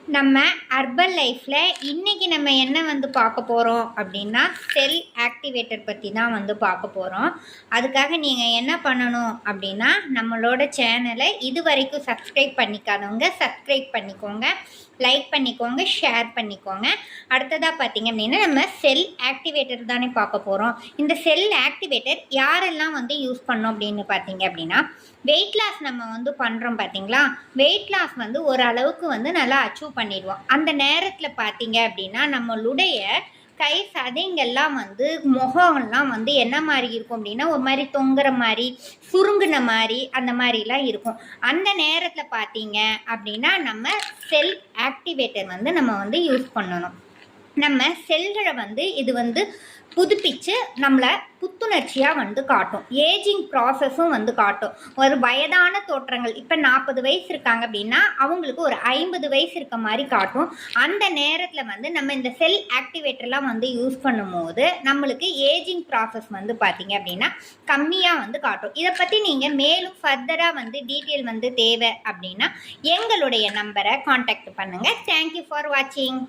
நம்ம அர்பன் லைஃப்பில் இன்றைக்கி நம்ம என்ன வந்து பார்க்க போகிறோம் அப்படின்னா செல் ஆக்டிவேட்டர் பற்றி தான் வந்து பார்க்க போகிறோம். அதுக்காக நீங்கள் என்ன பண்ணணும் அப்படின்னா நம்மளோட சேனலை இது வரைக்கும் சப்ஸ்கிரைப் பண்ணிக்காதவங்க சப்ஸ்கிரைப் பண்ணிக்கோங்க, லைக் பண்ணிக்கோங்க, ஷேர் பண்ணிக்கோங்க. அடுத்ததாக பார்த்தீங்க அப்படின்னா நம்ம செல் ஆக்டிவேட்டர் தானே பார்க்க போகிறோம். இந்த செல் ஆக்டிவேட்டர் யாரெல்லாம் வந்து யூஸ் பண்ணோம் அப்படின்னு பார்த்தீங்க அப்படின்னா வெயிட் லாஸ் நம்ம வந்து பண்ணுறோம் பார்த்தீங்களா. வெயிட் லாஸ் வந்து ஓரளவுக்கு வந்து நல்லா அச்சீவ் பண்ணிடுவோம். அந்த நேரத்தில் பார்த்தீங்க அப்படின்னா நம்மளுடைய கை சதைங்கெல்லாம் வந்து முகம்லாம் வந்து என்ன மாதிரி இருக்கும் அப்படின்னா ஒரு மாதிரி தொங்குற மாதிரி சுருங்குன மாதிரி அந்த மாதிரிலாம் இருக்கும். அந்த நேரத்தில் பார்த்தீங்க அப்படின்னா நம்ம செல் ஆக்டிவேட்டர் வந்து நம்ம வந்து யூஸ் பண்ணணும். நம்ம செல்களை வந்து இது வந்து புதுப்பிச்சு நம்மளை புத்துணர்ச்சியாக வந்து காட்டும். ஏஜிங் ப்ராசஸும் வந்து காட்டும். ஒரு வயதான தோற்றங்கள் இப்போ 40 வயசு இருக்காங்க அப்படின்னா அவங்களுக்கு ஒரு 50 வயசு இருக்க மாதிரி காட்டும். அந்த நேரத்தில் வந்து நம்ம இந்த செல் ஆக்டிவேட்டர்லாம் வந்து யூஸ் பண்ணும்போது நம்மளுக்கு ஏஜிங் ப்ராசஸ் வந்து பார்த்தீங்க அப்படின்னா கம்மியாக வந்து காட்டும். இதை பற்றி நீங்கள் மேலும் ஃபர்தராக வந்து டீட்டெயில் வந்து தேவை அப்படின்னா எங்களுடைய நம்பரை காண்டாக்ட் பண்ணுங்கள். தேங்க்யூ ஃபார் வாட்சிங்.